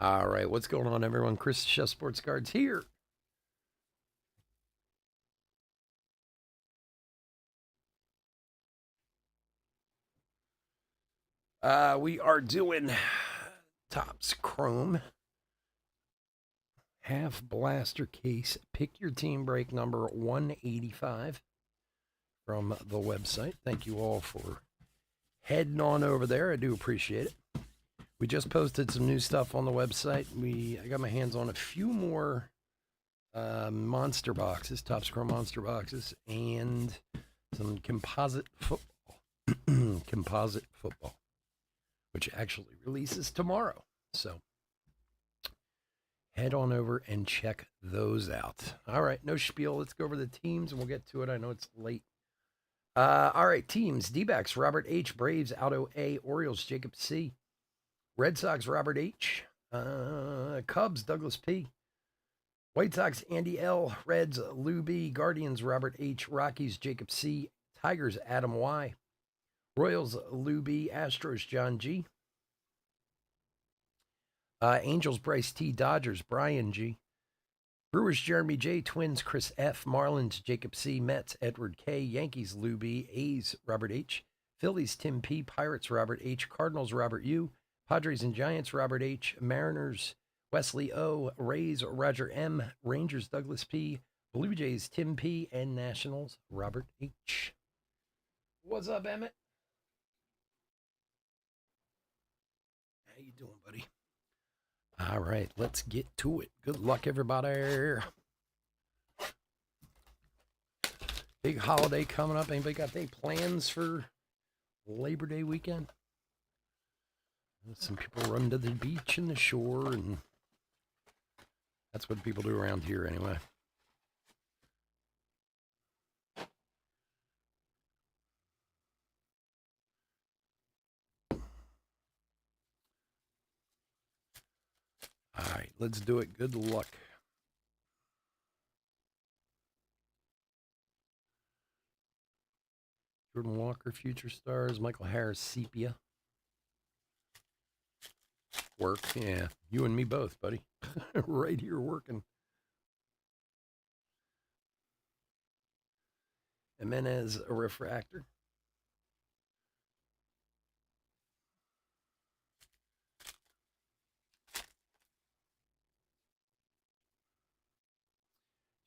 All right, what's going on, everyone? Chris Chef Sports Cards here. We are doing Topps Chrome half blaster case. Pick your team break number 185 from the website. Thank you all for heading on over there. I do appreciate it. We just posted some new stuff on the website. I got my hands on a few more monster boxes, Topps Chrome monster boxes, and some composite football. Composite football, which actually releases tomorrow. So head on over and check those out. All right, no spiel. Let's go over the teams and we'll get to it. I know it's late. All right, teams. D-backs, Robert H. Braves, Aldo A. Orioles, Jacob C. Red Sox, Robert H. Cubs, Douglas P. White Sox, Andy L. Reds, Lou B. Guardians, Robert H. Rockies, Jacob C. Tigers, Adam Y. Royals, Lou B. Astros, John G. Angels, Bryce T. Dodgers, Brian G. Brewers, Jeremy J. Twins, Chris F. Marlins, Jacob C. Mets, Edward K. Yankees, Lou B. A's, Robert H. Phillies, Tim P. Pirates, Robert H. Cardinals, Robert U. Padres and Giants, Robert H. Mariners, Wesley O. Rays, Roger M. Rangers, Douglas P. Blue Jays, Tim P. And Nationals, Robert H. What's up, Emmett? How you doing, buddy? All right, let's get to it. Good luck, everybody. Big holiday coming up. Anybody got any plans for Labor Day weekend? Some people run to the beach and the shore, and that's what people do around here anyway. All right, let's do it. Good luck. Jordan Walker, Future Stars. Michael Harris, Sepia. Work, yeah. You and me both, buddy. Right here working. Jimenez, a refractor.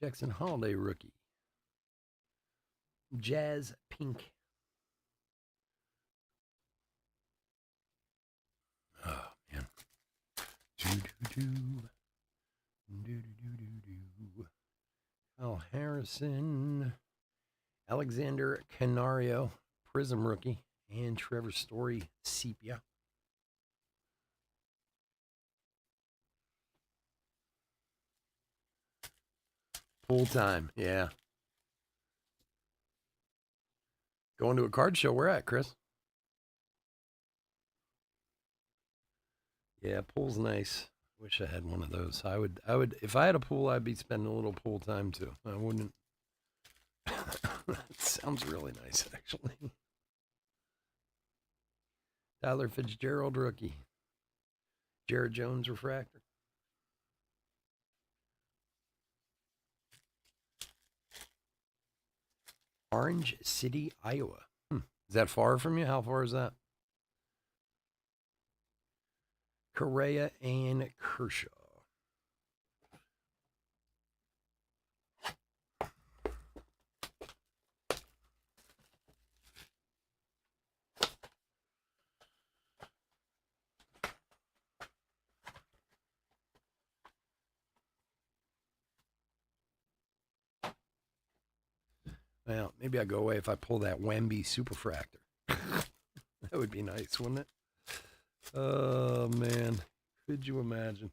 Jackson Holiday, rookie. Jazz Pink. Oh, man. Kyle Harrison. Alexander Canario, Prism rookie. And Trevor Story, Sepia. Full time, yeah. Going to a card show. Where at, Chris? Yeah, pool's nice. Wish I had one of those. I would. If I had a pool, I'd be spending a little pool time too. I wouldn't. It sounds really nice, actually. Tyler Fitzgerald, rookie. Jared Jones, refractor. Orange City, Iowa. Is that far from you? How far is that? Correa and Kershaw. Well, maybe I go away if I pull that Wemby Superfractor. That would be nice, wouldn't it? Oh, man. Could you imagine?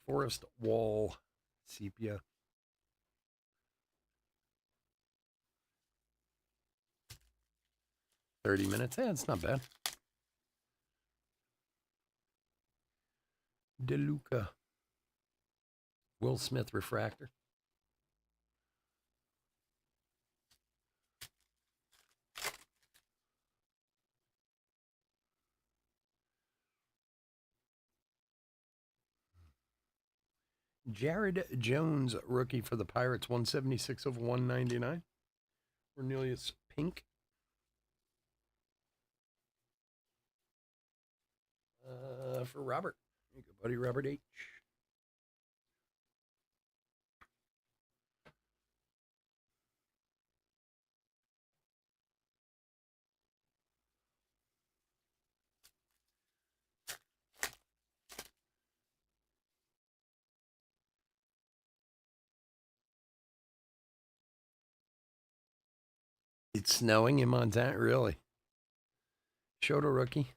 Forest Wall, Sepia. 30 minutes. Yeah, it's not bad. DeLuca. Will Smith, refractor. Jared Jones, rookie for the Pirates, 176 of 199. Cornelius Pink. For Robert. There you go, buddy. Robert H. It's snowing in Montana, really. Shoto rookie.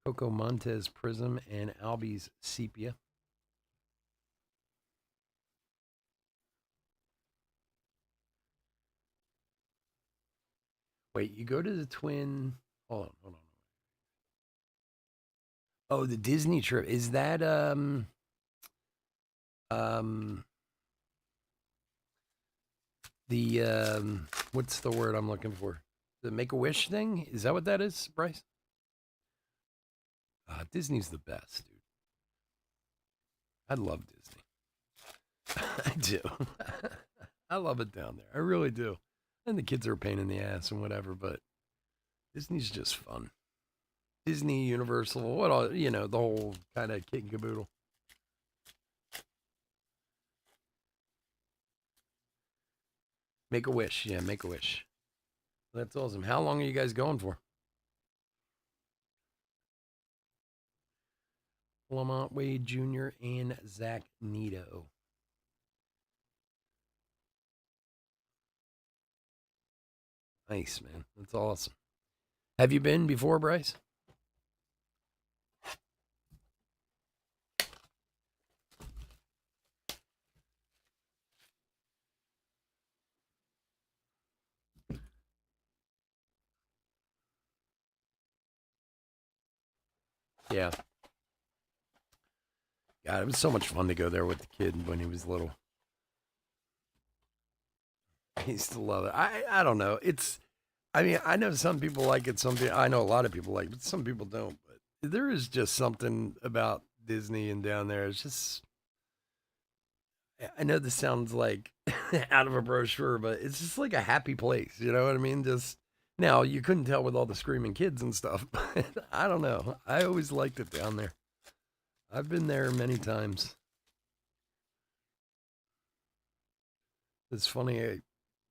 Coco Montez Prism and Albies Sepia. Wait, you go to the Twin. Hold on. Oh, the Disney trip. Is that the what's the word I'm looking for? The Make a Wish thing? Is that what that is, Bryce? Disney's the best, dude. I love Disney. I do. I love it down there. I really do. And the kids are a pain in the ass and whatever, but Disney's just fun. Disney, Universal, what all, the whole kind of kit and caboodle. Make a wish. Yeah, make a wish. That's awesome. How long are you guys going for? Lamont Wade Jr. and Zach Nito. Nice, man. That's awesome. Have you been before, Bryce? Yeah. God, it was so much fun to go there with the kid when he was little. I used to love it. I don't know. I know some people like it. I know a lot of people like it, but some people don't. But there is just something about Disney and down there. It's just, I know this sounds like out of a brochure, but it's just like a happy place. You know what I mean? Just now, you couldn't tell with all the screaming kids and stuff, but I don't know. I always liked it down there. I've been there many times. It's funny.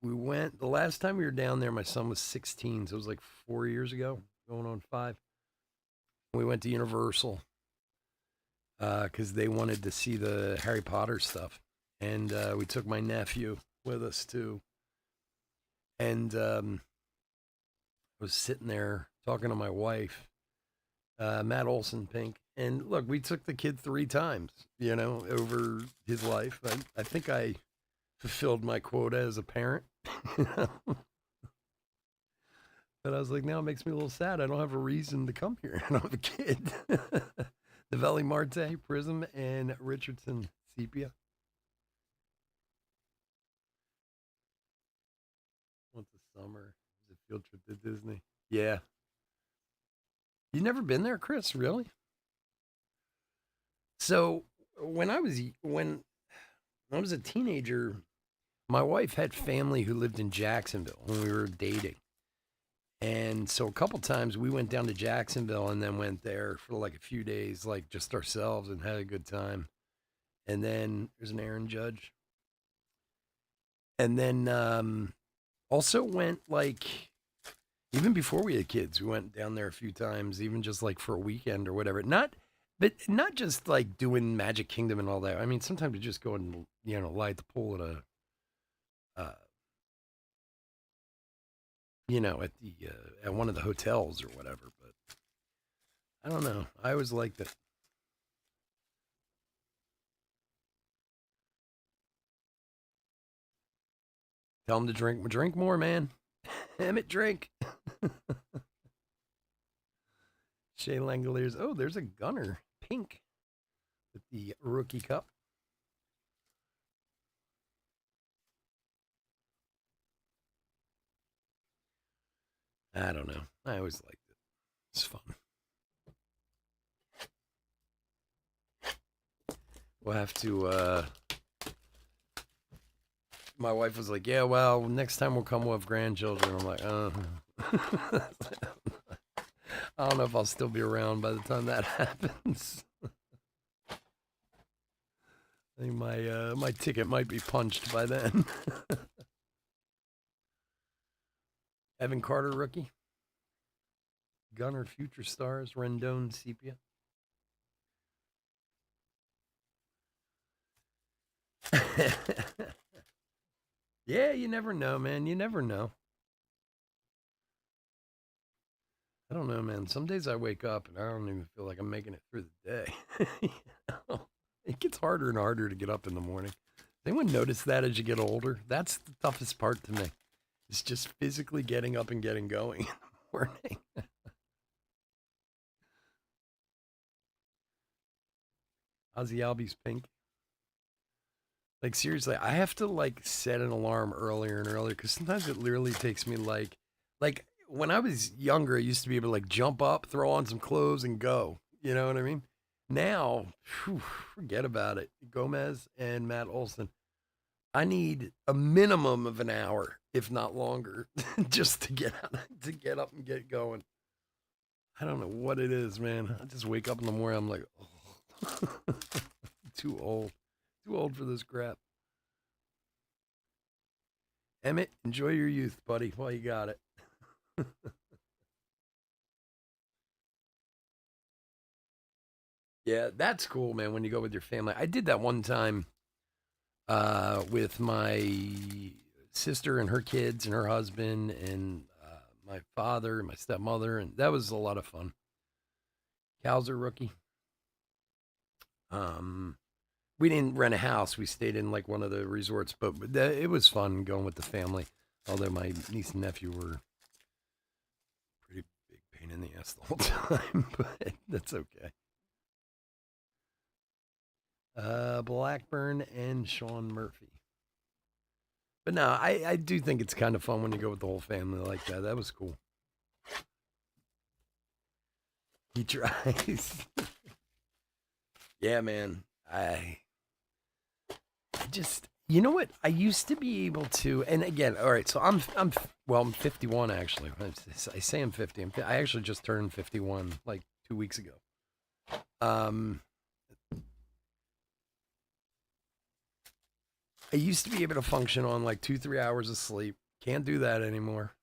We went the last time we were down there. My son was 16, so it was like 4 years ago, going on 5. We went to Universal because they wanted to see the Harry Potter stuff, and we took my nephew with us too. And I was sitting there talking to my wife, Matt Olson, Pink, and look, we took the kid 3 times, over his life. I think I fulfilled my quota as a parent. But I was like, now it makes me a little sad. I don't have a reason to come here. I don't have a kid. The Valley Marte, Prism, and Richardson Sepia. Once a summer, it was a field trip to Disney. Yeah. You never been there, Chris? Really? So when I was a teenager, my wife had family who lived in Jacksonville when we were dating. And so a couple times we went down to Jacksonville and then went there for like a few days, like just ourselves, and had a good time. And then there's an Aaron Judge. And then also went like, even before we had kids, we went down there a few times, even just like for a weekend or whatever. But not just like doing Magic Kingdom and all that. I mean, sometimes you just go and, lie at the pool uh, at the at one of the hotels or whatever. But I don't know. I always liked it. Tell them to drink more, man. Emmett, drink. Shay Langoliers. Oh, there's a Gunner, pink, with the rookie cup. I don't know. I always liked it. It's fun. we'll have to. My wife was like, "Yeah, well, next time we'll come with grandchildren." I'm like, I don't know if I'll still be around by the time that happens. I think my ticket might be punched by then. Evan Carter, rookie. Gunner, future stars. Rendon, sepia. Yeah, you never know, man. You never know. I don't know, man. Some days I wake up and I don't even feel like I'm making it through the day. You know? It gets harder and harder to get up in the morning. Anyone notice that as you get older? That's the toughest part to me. It's just physically getting up and getting going in the morning. Ozzy Albies pink. Like seriously, I have to like set an alarm earlier and earlier because sometimes it literally takes me like when I was younger, I used to be able to like jump up, throw on some clothes, and go. You know what I mean? Now, whew, forget about it. Gomez and Matt Olson. I need a minimum of an hour, if not longer, just to get up and get going. I don't know what it is, man. I just wake up in the morning. I'm like, oh, too old for this crap. Emmett, enjoy your youth, buddy, while you got it. Yeah, that's cool, man. When you go with your family, I did that one time with my sister and her kids and her husband and my father and my stepmother, and that was a lot of fun. Cowser rookie. Um, we didn't rent a house. We stayed in like one of the resorts, but it was fun going with the family. Although my niece and nephew were pretty big pain in the ass the whole time, but that's okay. Blackburn and Sean Murphy. But no, I do think it's kind of fun when you go with the whole family like that. That was cool. He tries. Yeah, man. I just you know what? I used to be able to, and again, all right. So I'm 51 actually. I say I'm 50. I actually just turned 51 like 2 weeks ago. Um, I used to be able to function on like 2 3 hours of sleep. Can't do that anymore.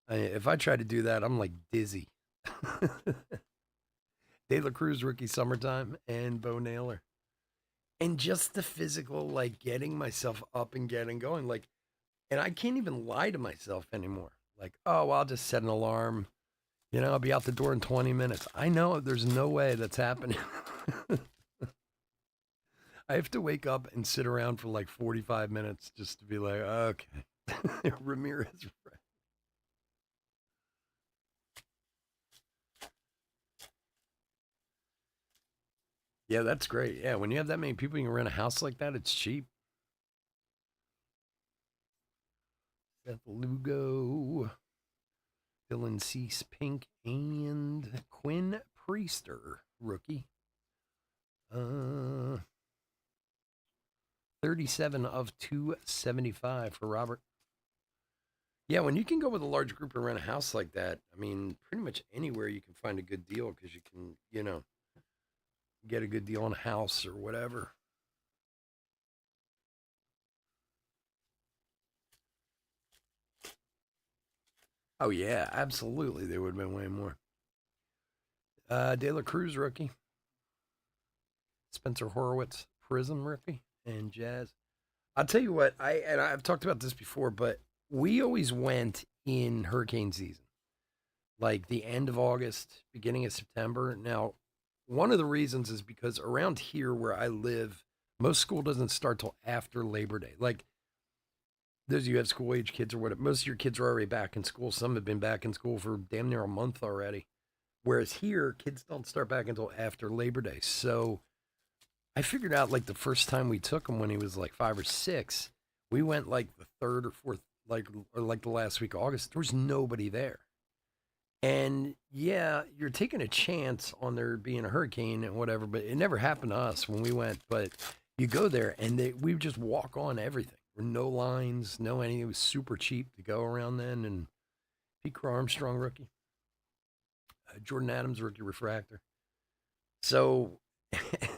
If I try to do that, I'm like dizzy. De La Cruz rookie summertime and Bo Naylor. And just the physical, like getting myself up and getting going. Like, and I can't even lie to myself anymore. Like, oh, well, I'll just set an alarm. I'll be out the door in 20 minutes. I know there's no way that's happening. I have to wake up and sit around for like 45 minutes just to be like, okay. Ramirez. Yeah, that's great. Yeah, when you have that many people, you can rent a house like that. It's cheap. Seth Lugo, Dylan Cease, Pink, and Quinn Priester, rookie. 37 of 275 for Robert. Yeah, when you can go with a large group and rent a house like that, I mean, pretty much anywhere you can find a good deal because you can, get a good deal on a house or whatever. Oh yeah, absolutely. They would have been way more. De La Cruz rookie, Spencer Horowitz Prism rookie, and Jazz. I'll tell you what, I've talked about this before, but we always went in hurricane season, like the end of August, beginning of September. Now, one of the reasons is because around here where I live, most school doesn't start till after Labor Day. Like those of you have school age kids or whatever, most of your kids are already back in school. Some have been back in school for damn near a month already. Whereas here, kids don't start back until after Labor Day. So I figured out like the first time we took him when he was like 5 or 6, we went like the third or fourth, like or like the last week of August. There was nobody there, And yeah, you're taking a chance on there being a hurricane and whatever, but it never happened to us when we went. But you go there and we would just walk on everything. No lines, no anything. It was super cheap to go around then. And Pete Crow Armstrong rookie, Jordan Adams rookie refractor. So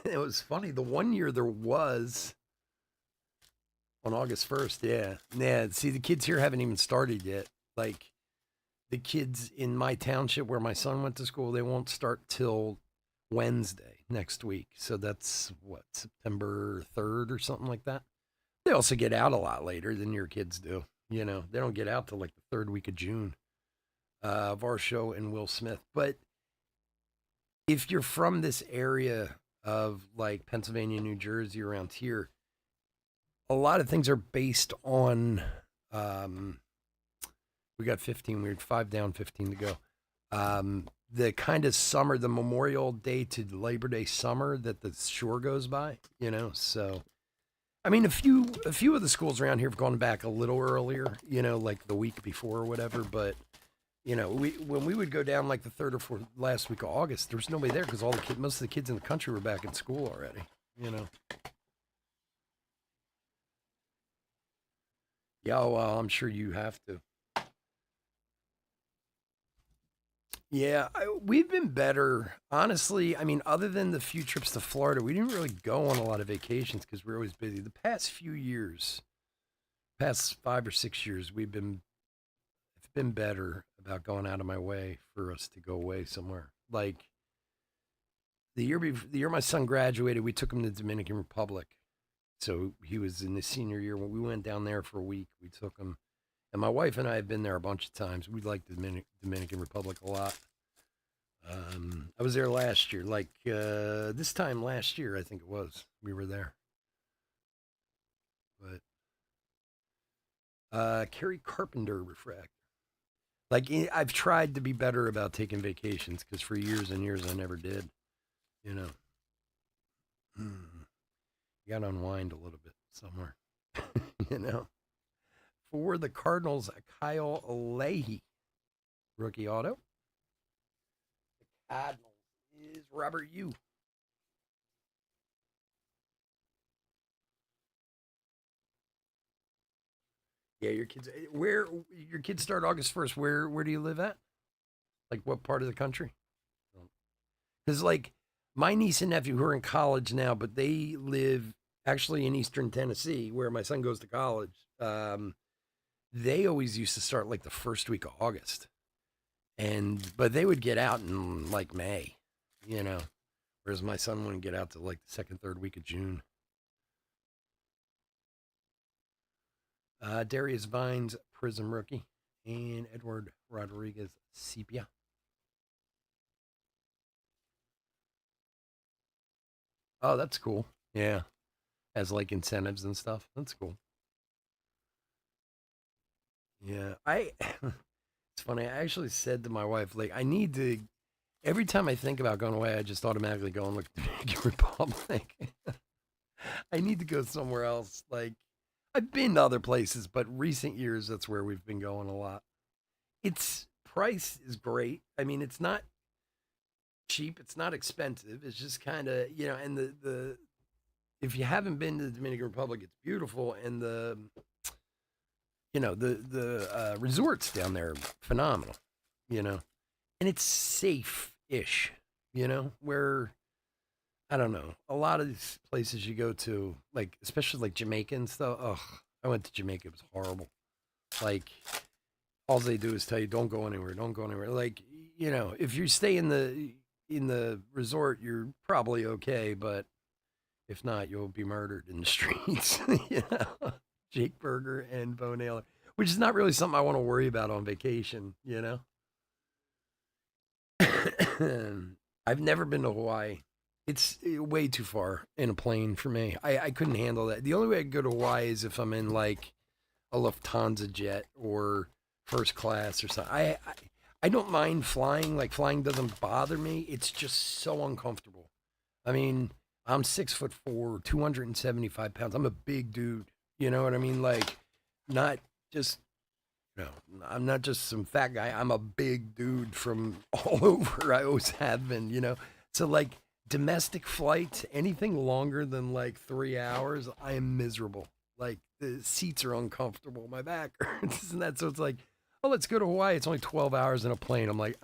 it was funny. The one year there was on August 1st. Yeah. Yeah. See, the kids here haven't even started yet. Like the kids in my township where my son went to school, they won't start till Wednesday next week. So that's what, September 3rd or something like that. They also get out a lot later than your kids do. You know, they don't get out till like the third week of June. Varsho and Will Smith. But if you're from this area of like Pennsylvania, New Jersey, around here, a lot of things are based on. We got 15. We had 5 down, 15 to go. The kind of summer, the Memorial Day to Labor Day summer that the shore goes by, you know. So, I mean, a few of the schools around here have gone back a little earlier, you know, like the week before or whatever. But you know, when we would go down like the third or fourth last week of August, there was nobody there because most of the kids in the country were back in school already. You know. Yeah, well, I'm sure you have to. Yeah, we've been better, honestly. I mean, other than the few trips to Florida, we didn't really go on a lot of vacations because we're always busy. The past few years, past 5 or 6 years, it's been better about going out of my way for us to go away somewhere. Like the year my son graduated, we took him to the Dominican Republic. So he was in his senior year when we went down there for a week. We took him, and my wife and I have been there a bunch of times. We like the Dominican Republic a lot. I was there last year, like this time last year, I think it was. We were there, but Kerry Carpenter refract. Like I've tried to be better about taking vacations because for years and years I never did. You know, you got to unwind a little bit somewhere. You know, for the Cardinals, Kyle Leahy, rookie auto. The Cardinals is Robert Yu. Yeah, your kids. Where your kids start August 1st? Where do you live at? Like what part of the country? Because like my niece and nephew who are in college now, but they live actually in Eastern Tennessee, where my son goes to college. They always used to start like the first week of August, but they would get out in like May, you know, whereas my son wouldn't get out to like the second, third week of June. Darius Vines, Prism rookie, and Edward Rodriguez, Sepia. Oh, that's cool. Yeah, as like incentives and stuff. That's cool. Yeah, it's funny. I actually said to my wife, like, I need to. Every time I think about going away, I just automatically go and look at the Dominican Republic. I need to go somewhere else. Like, I've been to other places, but recent years, that's where we've been going a lot. Its price is great. I mean, it's not cheap. It's not expensive. It's just kind of, you know, and the if you haven't been to the Dominican Republic, it's beautiful, and the resorts down there are phenomenal. You know, and it's safe-ish. You know, where I don't know a lot of these places you go to, like especially like Jamaica and stuff. Ugh, I went to Jamaica. It was horrible. Like all they do is tell you don't go anywhere, don't go anywhere. Like you know, if you stay in the resort, you're probably okay, but if not, you'll be murdered in the streets. You know, Jake Berger and Bo Naylor, which is not really something I want to worry about on vacation. You know, I've never been to Hawaii. It's way too far in a plane for me. I couldn't handle that. The only way I could go to Hawaii is if I'm in like a Lufthansa jet or first class or something. I don't mind flying. Like flying doesn't bother me. It's just so uncomfortable. I mean, I'm 6'4", 275 pounds. I'm a big dude. You know what I mean? Like, not just You know, I'm not just some fat guy. I'm a big dude from all over. I always have been, you know. So like domestic flights, anything longer than like 3 hours, I am miserable. Like the seats are uncomfortable, my back hurts, and that. So it's like, oh, let's go to Hawaii. It's only 12 hours in a plane. I'm like,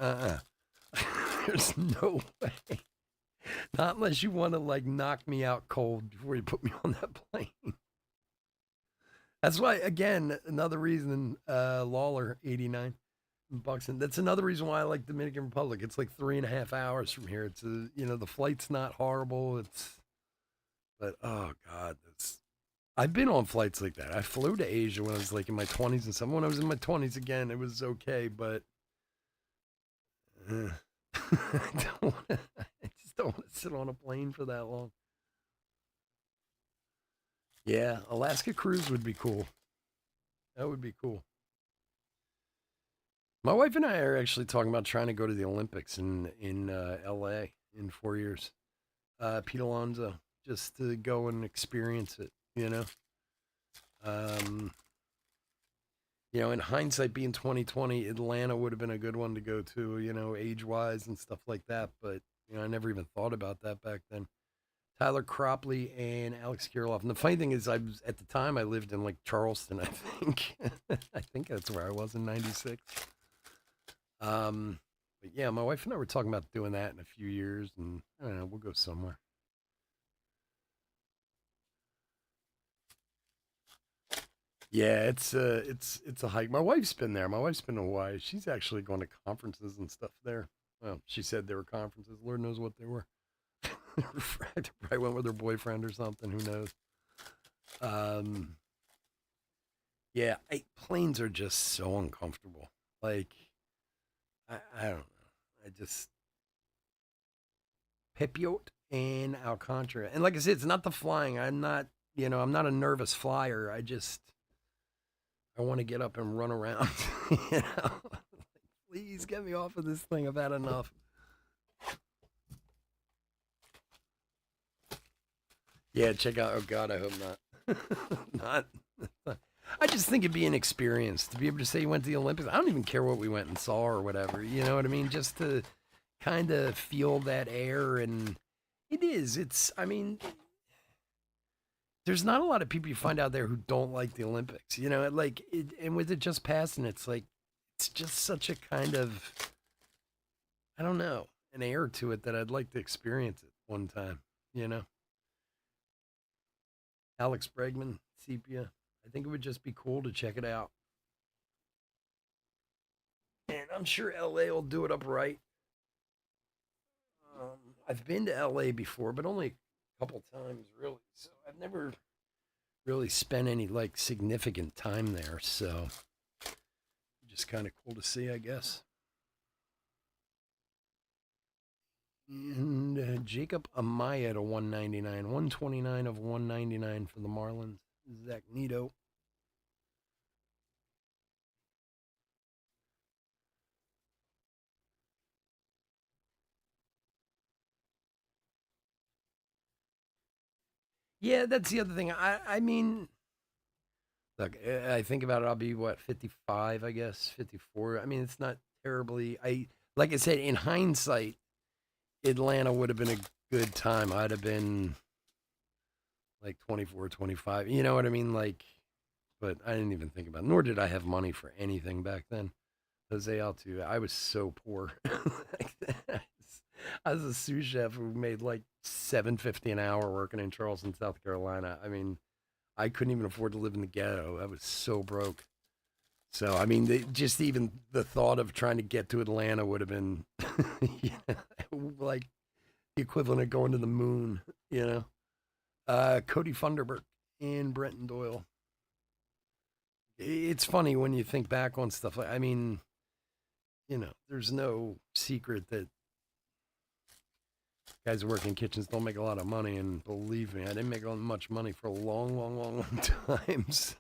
There's no way. Not unless you want to like knock me out cold before you put me on that plane. That's why, again, another reason Lawler 89 in Buxton. That's another reason why I like Dominican Republic. It's like 3.5 hours from here. It's the flight's not horrible. But oh god, that's. I've been on flights like that. I flew to Asia when I was like in my 20s and some. When I was in my 20s again, it was okay, but I just don't want to sit on a plane for that long. Yeah, Alaska cruise would be cool. That would be cool. My wife and I are actually talking about trying to go to the Olympics in L.A. in 4 years. Pete Alonso, just to go and experience it. Um, in hindsight, being 2020, Atlanta would have been a good one to go to. Age wise and stuff like that. But I never even thought about that back then. Tyler Cropley and Alex Kirilov. And the funny thing is, I was at the time I lived in like Charleston, I think. I think that's where I was in '96. But yeah, my wife and I were talking about doing that in a few years, and I don't know, we'll go somewhere. Yeah, it's a hike. My wife's been there. My wife's been to Hawaii. She's actually going to conferences and stuff there. Well, she said there were conferences. Lord knows what they were. Probably went with her boyfriend or something. Who knows? Um, yeah, planes are just so uncomfortable. Like, I don't know. I just Pepiot and Alcantara. And like I said, it's not the flying. I'm not a nervous flyer. I want to get up and run around. you know, Please get me off of this thing. I've had enough. Yeah, check out. Oh God, I hope not. not. I just think it'd be an experience to be able to say you went to the Olympics. I don't even care what we went and saw or whatever. You know what I mean? Just to kind of feel that air, and it is. It's. I mean, there's not a lot of people you find out there who don't like the Olympics. And with it just passing, it's like it's just such a kind of I don't know an air to it that I'd like to experience it one time. You know, Alex Bregman, Sepia. I think it would just be cool to check it out, and I'm sure LA will do it up right. I've been to LA before, but only a couple times really. So I've never really spent any like significant time there. So just kind of cool to see, I guess. And Jacob Amaya to 199, 129 of 199 for the Marlins. Zach Nito. Yeah, that's the other thing. I mean, look, I think about it. I'll be what 55, I guess 54. I mean, it's not terribly. I like I said in hindsight, Atlanta would have been a good time. I'd have been like 24, 25. You know what I mean? Like, but I didn't even think about it. Nor did I have money for anything back then. Jose Altuve, I was so poor. I was a sous chef who made like 750 an hour working in Charleston, South Carolina. I mean, I couldn't even afford to live in the ghetto. I was so broke. So, I mean, just even the thought of trying to get to Atlanta would have been yeah, like the equivalent of going to the moon, you know? Cody Funderburk and Brenton Doyle. It's funny when you think back on stuff like, I mean, there's no secret that guys who work in kitchens don't make a lot of money. And believe me, I didn't make much money for a long, long, long, long time. So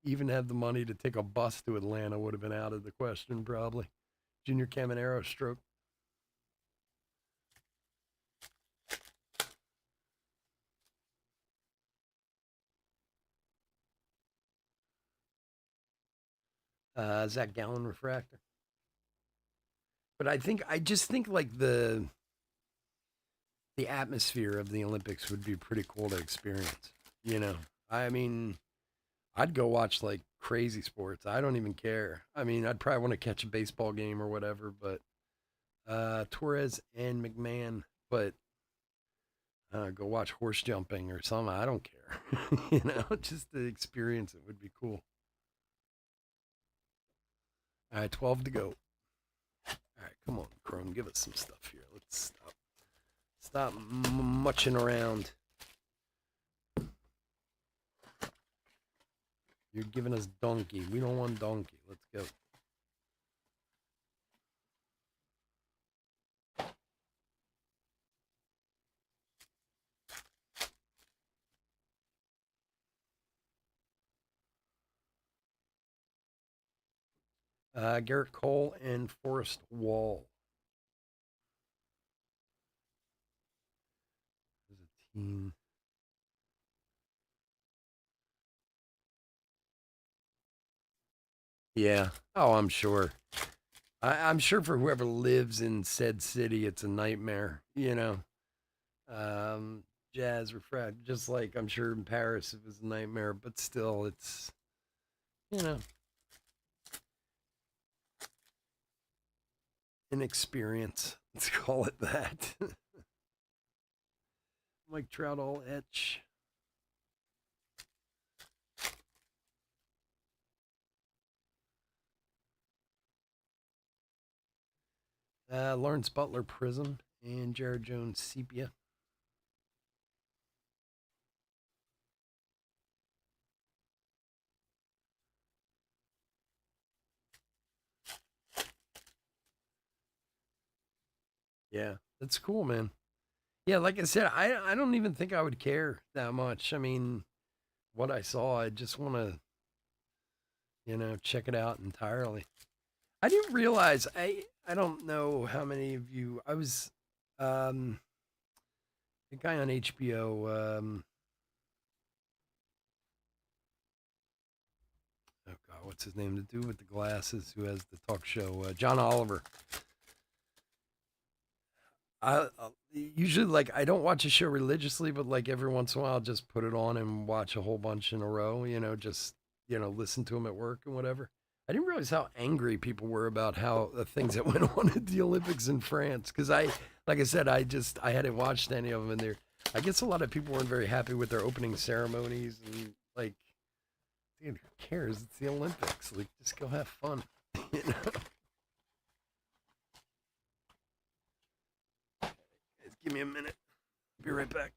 even have the money to take a bus to Atlanta would have been out of the question, probably. Junior Caminero stroke. Zach Gallen refractor. But I just think like the atmosphere of the Olympics would be pretty cool to experience. You know, I mean, I'd go watch like crazy sports. I don't even care. I mean, I'd probably want to catch a baseball game or whatever, but Torres and McMahon, but go watch horse jumping or something. I don't care. Just to experience it would be cool. All right, 12 to go. All right, come on, Chrome, give us some stuff here. Let's stop muching around. You're giving us donkey. We don't want donkey. Let's go. Garrett Cole and Forrest Wall. As a team. Yeah. Oh, I'm sure. I'm sure for whoever lives in said city, it's a nightmare. Um, Jazz refract, just like I'm sure in Paris it was a nightmare, but still, it's you know an experience. Let's call it that. Mike Trout all etch. Lawrence Butler Prism and Jared Jones Sepia. Yeah, that's cool, man. Yeah, like I said, I don't even think I would care that much. I mean, what I saw, I just want to check it out entirely. I didn't realize I don't know how many of you I was um a guy on HBO oh god, what's his name? The dude with the glasses who has the talk show, John Oliver. I usually like I don't watch a show religiously, but like every once in a while, I'll just put it on and watch a whole bunch in a row. Just listen to them at work and whatever. I didn't realize how angry people were about how the things that went on at the Olympics in France. Because like I said, I hadn't watched any of them, and there, I guess a lot of people weren't very happy with their opening ceremonies and like, dude, who cares? It's the Olympics. Like, just go have fun. you know? Guys, give me a minute. Be right back.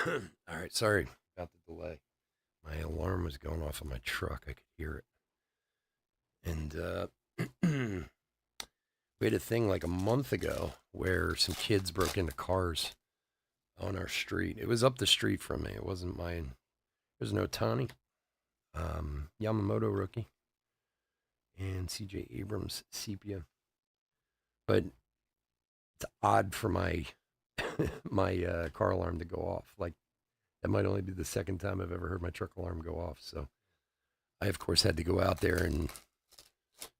All right, sorry about the delay. My alarm was going off on my truck. I could hear it. And we had a thing like a month ago where some kids broke into cars on our street. It was up the street from me. It wasn't mine. There's no Tani, Yamamoto rookie, and CJ Abrams sepia. But it's odd for my my car alarm to go off. Like that might only be the second time I've ever heard my truck alarm go off. So I of course had to go out there and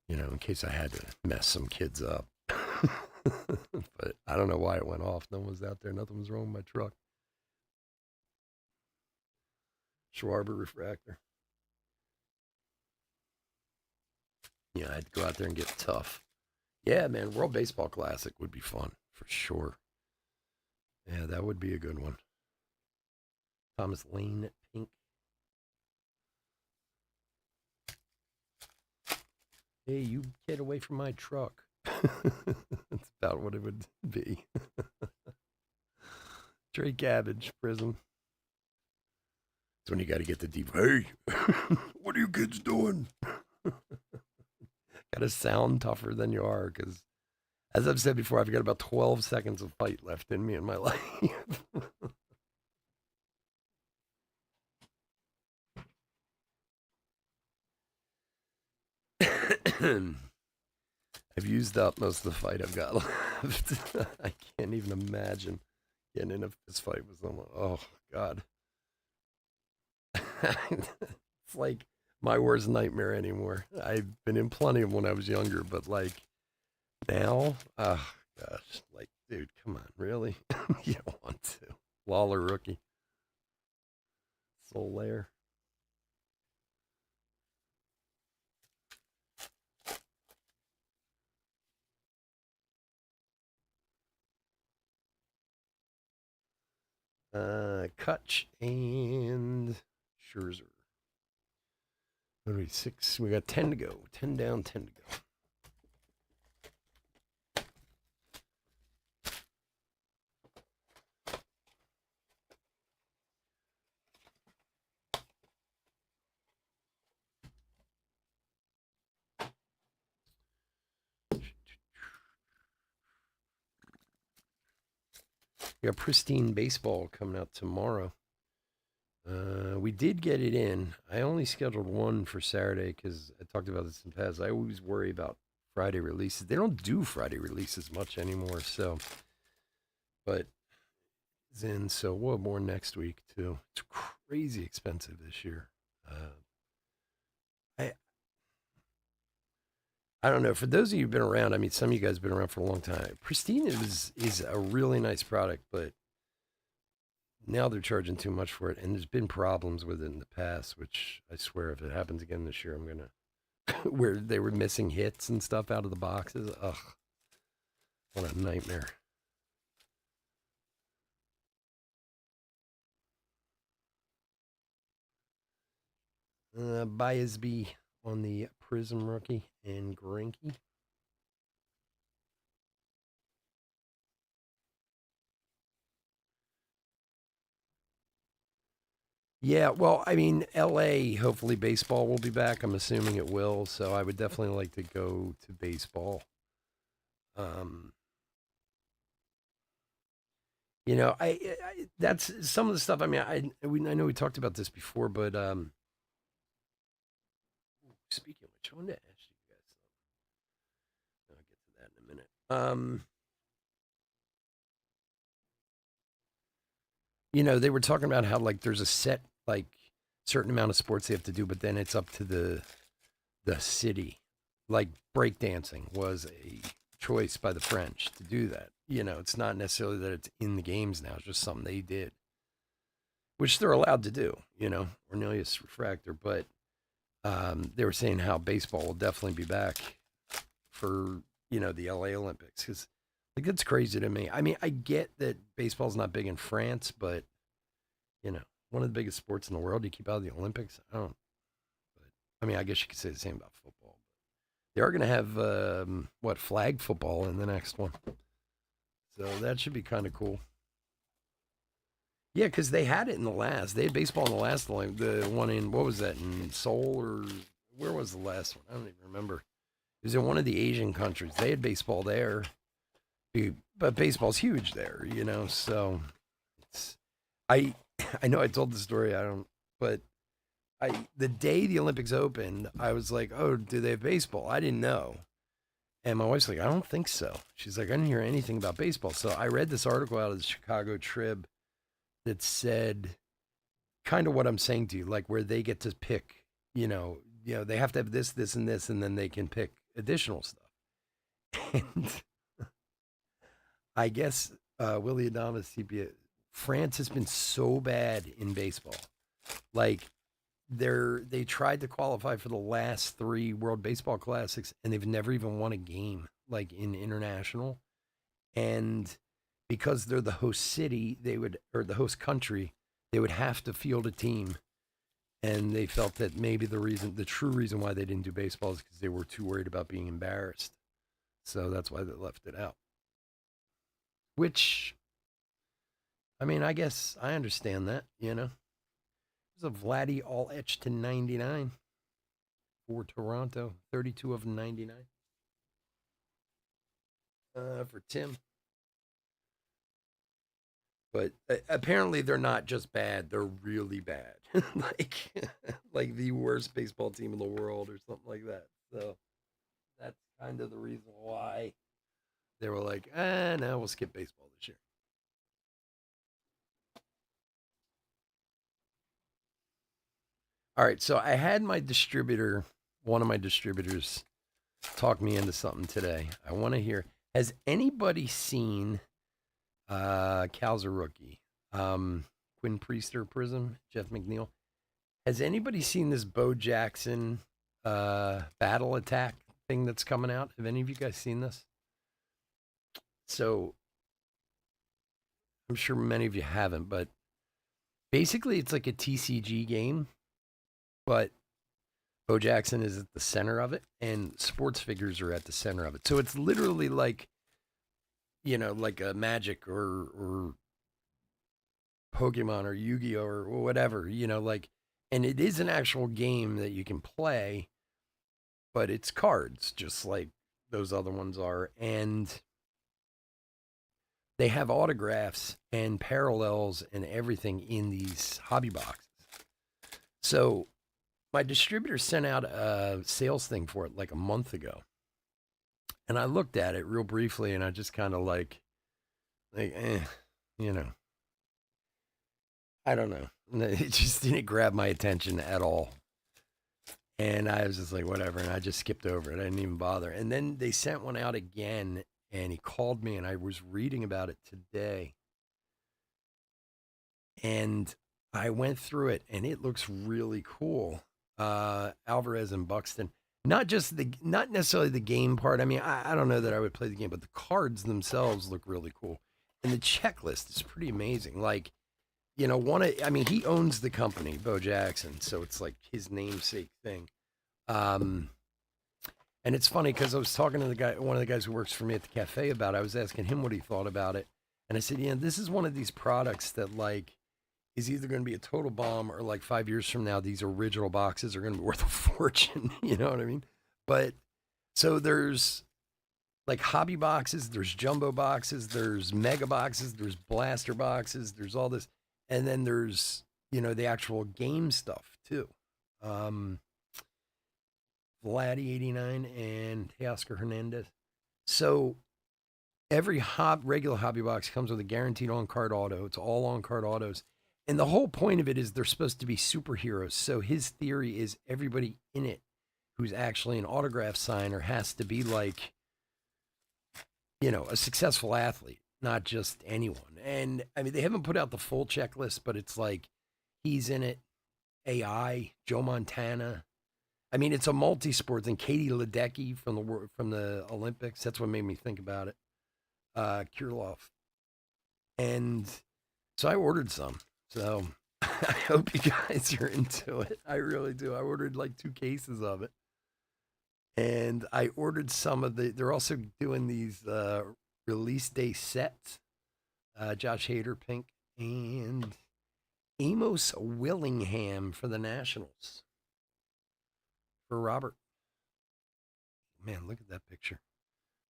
in case I had to mess some kids up. But I don't know why it went off. No one was out there. Nothing was wrong with my truck. Schwarber refractor. Yeah, I had to go out there and get tough. Yeah, man, World Baseball Classic would be fun for sure. Yeah, that would be a good one. Thomas Lane Pink. Hey, you get away from my truck. That's about what it would be. Trey Cabbage, Prism. That's when you got to get the deep. Hey, what are you kids doing? Got to sound tougher than you are because, as I've said before, I've got about 12 seconds of fight left in me in my life. I've used up most of the fight I've got left. I can't even imagine getting in a fist fight with someone. Oh, God. It's like my worst nightmare anymore. I've been in plenty of them when I was younger, but like now, oh, gosh. Like, dude, come on. Really? You don't want to. Lawler rookie. Soul Lair. Kutch and Scherzer. What are we, 6? We got 10 to go. 10 down, 10 to go. We got Pristine Baseball coming out tomorrow. We did get it in. I only scheduled one for Saturday because I talked about this in the past. I always worry about Friday releases. They don't do Friday releases much anymore, so. But it's in, so we'll have more next week too. It's crazy expensive this year. I I don't know. For those of you who've been around, I mean, some of you guys have been around for a long time. Pristine is a really nice product, but now they're charging too much for it, and there's been problems with it in the past. Which I swear, if it happens again this year, I'm gonna where they were missing hits and stuff out of the boxes. Ugh, what a nightmare. Biasby on the Prism rookie and Grinky. Yeah, well, I mean, LA, hopefully baseball will be back. I'm assuming it will. So I would definitely like to go to baseball. Um, I that's some of the stuff. I mean, I know we talked about this before, but speaking of which, I wanted to ask you guys something. I'll get to that in a minute. They were talking about how like there's a set like certain amount of sports they have to do, but then it's up to the city. Like breakdancing was a choice by the French to do that. It's not necessarily that it's in the games now; it's just something they did, which they're allowed to do. Cornelius Refractor, but they were saying how baseball will definitely be back for the LA Olympics because like that's crazy to me. I mean, I get that baseball's not big in France, but one of the biggest sports in the world. You keep out of the Olympics. I don't. But I mean, I guess you could say the same about football. They are going to have flag football in the next one, so that should be kind of cool. Yeah, because they had it in the last. They had baseball in the last Olympics. The one in, what was that, in Seoul, or where was the last one? I don't even remember. It was in one of the Asian countries. They had baseball there. But baseball's huge there, So it's, I I know I told the story. I don't, but the day the Olympics opened, I was like, oh, do they have baseball? I didn't know. And my wife's like, I don't think so. She's like, I didn't hear anything about baseball. So I read this article out of the Chicago Trib that said kind of what I'm saying to you, like where they get to pick, they have to have this, this, and this, and then they can pick additional stuff. And I guess Willie Adamas, CPA, France has been so bad in baseball. Like they tried to qualify for the last three World Baseball Classics, and they've never even won a game like in international. And because they're the host city, or the host country, they would have to field a team. And they felt that maybe the true reason why they didn't do baseball is because they were too worried about being embarrassed. So that's why they left it out. Which, I mean, I guess I understand that, There's a Vladdy all etched to 99 for Toronto, 32 of 99. For Tim. But apparently they're not just bad; they're really bad, like like the worst baseball team in the world or something like that. So that's kind of the reason why they were like, no, we'll skip baseball this year. All right, so I had one of my distributors, talk me into something today. I want to hear. Has anybody seen Cal's a rookie? Quinn Priester Prism, Jeff McNeil. Has anybody seen this Bo Jackson battle attack thing that's coming out? Have any of you guys seen this? So I'm sure many of you haven't, but basically it's like a TCG game, but Bo Jackson is at the center of it, and sports figures are at the center of it. So it's literally like, like a Magic or Pokemon or Yu-Gi-Oh or whatever, like, and it is an actual game that you can play, but it's cards, just like those other ones are, and they have autographs and parallels and everything in these hobby boxes. So my distributor sent out a sales thing for it like a month ago. And I looked at it real briefly and I just kind of like, you know, I don't know. It just didn't grab my attention at all. And I was just like, whatever. And I just skipped over it. I didn't even bother. And then they sent one out again and he called me and I was reading about it today. And I went through it and it looks really cool. Alvarez and Buxton. Not necessarily the game part. I mean, I don't know that I would play the game, but the cards themselves look really cool. And the checklist is pretty amazing. Like, he owns the company, Bo Jackson, so it's like his namesake thing. And it's funny because I was talking to one of the guys who works for me at the cafe about it. I was asking him what he thought about it. And I said, this is one of these products that like is either going to be a total bomb or like 5 years from now, these original boxes are going to be worth a fortune. You know what I mean? But so there's like hobby boxes, there's jumbo boxes, there's mega boxes, there's blaster boxes, there's all this. And then there's, the actual game stuff too. Vladdy 89 and Teoscar Hernandez. So every regular hobby box comes with a guaranteed on-card auto. It's all on-card autos. And the whole point of it is they're supposed to be superheroes. So his theory is everybody in it who's actually an autograph signer has to be like, a successful athlete, not just anyone. And I mean, they haven't put out the full checklist, but it's like he's in it. AI, Joe Montana. I mean, it's a multi-sport thing. Katie Ledecky from the Olympics. That's what made me think about it. Kirloff. And so I ordered some. So I hope you guys are into it. I really do. I ordered like 2 cases of it. And I ordered they're also doing these release day sets. Josh Hader, pink, and Amos Willingham for the Nationals. For Robert. Man, look at that picture.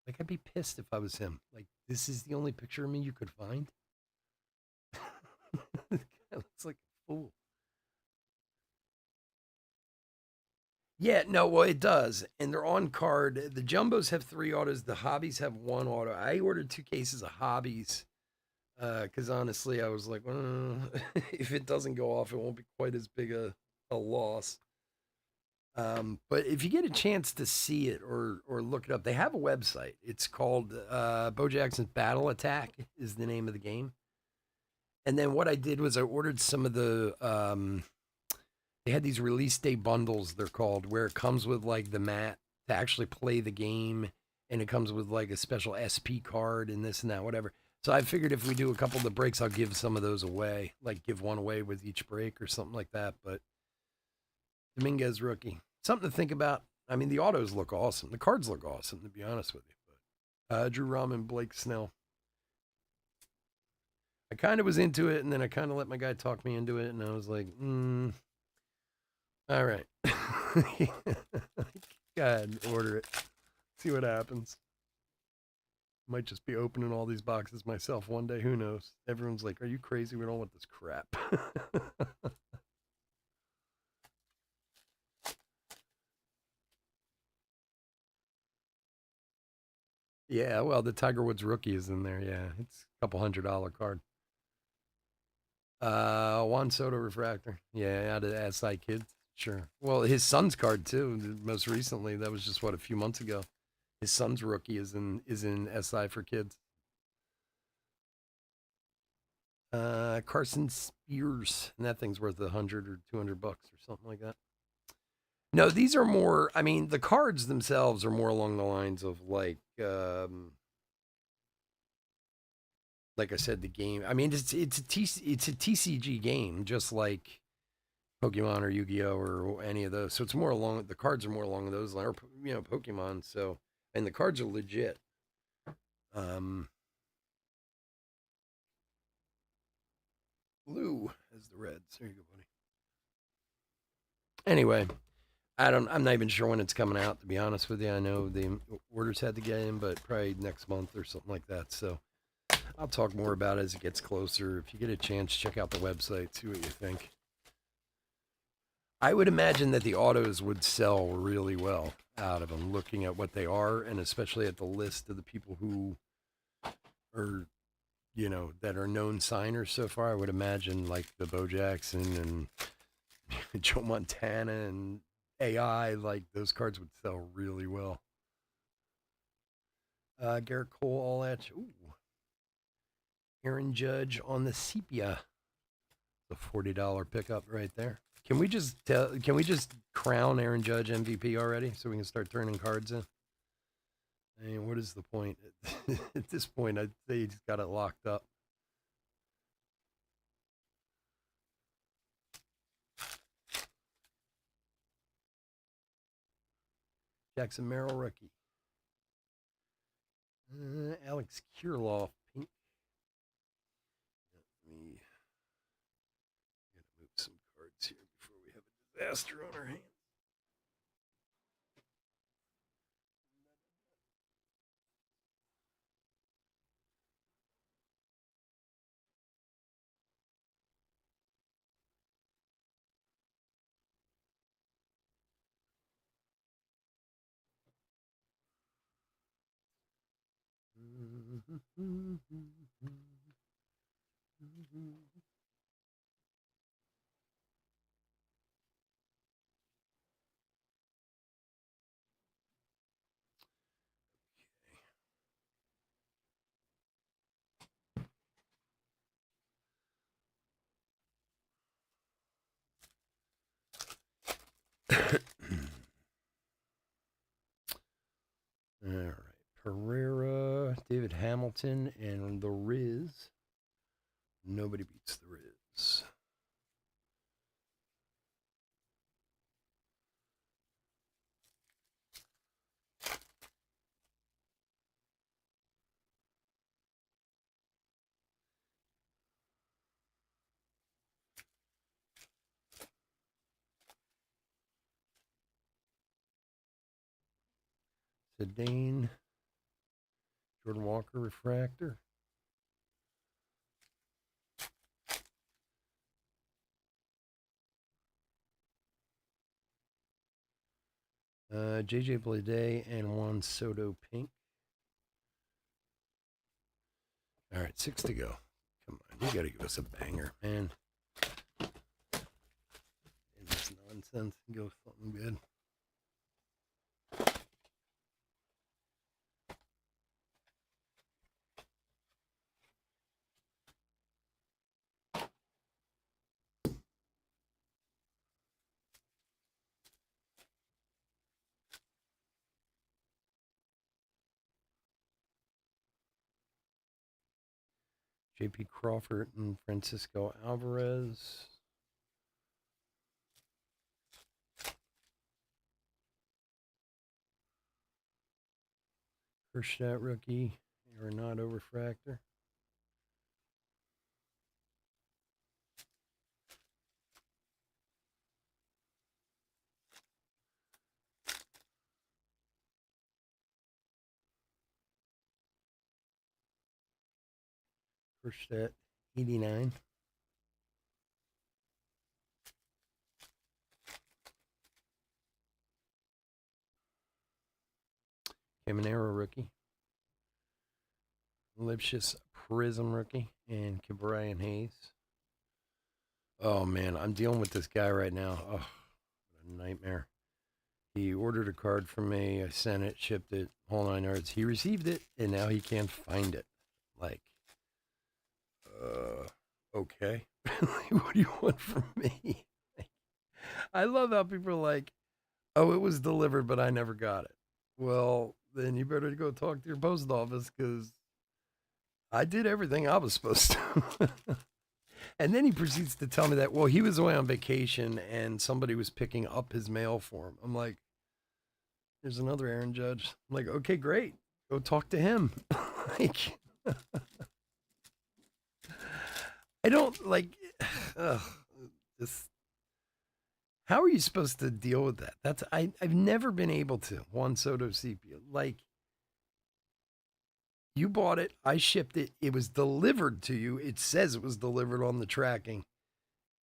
Like, I'd be pissed if I was him. Like, this is the only picture of me you could find. It looks like a fool. Yeah, no, well, it does. And they're on card. The Jumbos have 3 autos. The Hobbies have 1 auto. I ordered 2 cases of Hobbies because honestly, I was like, if it doesn't go off, it won't be quite as big a loss. But if you get a chance to see it or look it up, they have a website. It's called Bo Jackson's Battle Attack is the name of the game. And then what I did was I ordered some of the they had these release day bundles, they're called, where it comes with like the mat to actually play the game, and it comes with like a special SP card and this and that, whatever. So I figured if we do a couple of the breaks, I'll give some of those away, like give one away with each break or something like that. But Dominguez rookie, something to think about. I mean, the autos look awesome. The cards look awesome, to be honest with you. But Drew Rahman, Blake Snell. I kind of was into it, and then I kind of let my guy talk me into it, and I was like, all right. Go ahead, order it. See what happens. Might just be opening all these boxes myself one day. Who knows? Everyone's like, are you crazy? We don't want this crap. Yeah, well, the Tiger Woods rookie is in there. Yeah, it's a couple $100 card. Juan Soto refractor. Yeah, out of the SI Kids. Sure. Well, his son's card too. Most recently, that was just what a few months ago. His son's rookie is in SI for kids. Carson Spears, and that thing's worth $100 or $200 or something like that. No, these are more. I mean, the cards themselves are more along the lines of like I said, the game. I mean, it's a TCG game, just like Pokemon or Yu-Gi-Oh or any of those. So it's more along. The cards are more along those lines, or Pokemon. So and the cards are legit. Blue as the Reds. There you go, buddy. Anyway, I'm not even sure when it's coming out. To be honest with you, I know the orders had to get in, but probably next month or something like that. So I'll talk more about it as it gets closer. If you get a chance, check out the website, see what you think. I would imagine that the autos would sell really well out of them, looking at what they are, and especially at the list of the people who are, that are known signers so far. I would imagine like the Bo Jackson and Joe Montana and AI, like those cards would sell really well. Garrett Cole, all that. Ooh. Aaron Judge on the sepia. The $40 pickup right there. Can we just crown Aaron Judge MVP already so we can start turning cards in? I mean, what is the point? At this point, I'd say he's got it locked up. Jackson Merrill rookie. Alex Kirilloff pink. Let me move some cards here before we have a disaster on our hands. All right. Pereira, David Hamilton, and the Riz. Nobody beats the Riz. Sedane. Jordan Walker refractor. JJ Bleday and Juan Soto pink. All right, 6 to go. Come on, you got to give us a banger, man. And this nonsense and go something good. J.P. Crawford and Francisco Alvarez. Kershtat rookie, Arenado refractor. Kershtat 89. Caminero rookie. Lipschitz Prism rookie and Brian Hayes. Oh man, I'm dealing with this guy right now. Oh, what a nightmare. He ordered a card from me. I sent it, shipped it, whole 9 yards. He received it, and now he can't find it. Like, okay. What do you want from me? I love how people are like, oh, it was delivered, but I never got it. Well, then you better go talk to your post office because I did everything I was supposed to. And then he proceeds to tell me that, well, he was away on vacation and somebody was picking up his mail for him. I'm like, there's another Aaron Judge. I'm like, okay, great. Go talk to him. Like, I don't like, this. How are you supposed to deal with that? I've never been able to. Juan Soto sepia. Like, you bought it, I shipped it, it was delivered to you. It says it was delivered on the tracking.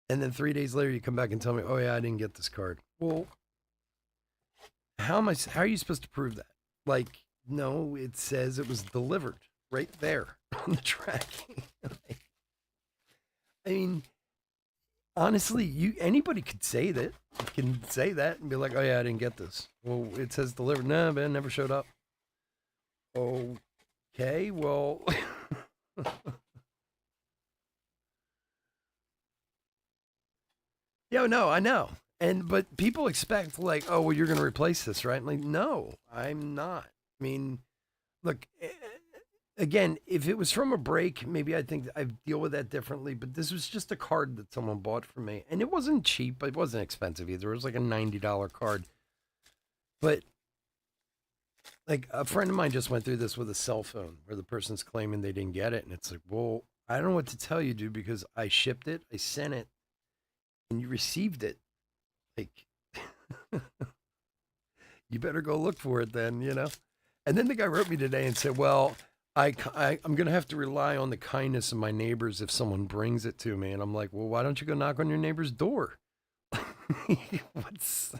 And then 3 days later, you come back and tell me, oh, yeah, I didn't get this card. Well, how are you supposed to prove that? Like, no, it says it was delivered right there on the tracking. I mean, honestly, anybody could say that. You can say that and be like, oh, yeah, I didn't get this. Well, it says delivered. No, man, never showed up. Okay, well, yeah, no, I know. But people expect like, oh, well, you're going to replace this, right? I'm like, no, I'm not. I mean, look, again, if it was from a break, maybe I think I'd deal with that differently. But this was just a card that someone bought for me, and it wasn't cheap. It wasn't expensive either. It was like a $90 card. But like a friend of mine just went through this with a cell phone where the person's claiming they didn't get it, and it's like, well, I don't know what to tell you, dude, because I shipped it, I sent it, and you received it. Like, you better go look for it then, you know? And then the guy wrote me today and said, well, I'm going to have to rely on the kindness of my neighbors if someone brings it to me. And I'm like, well, why don't you go knock on your neighbor's door? That's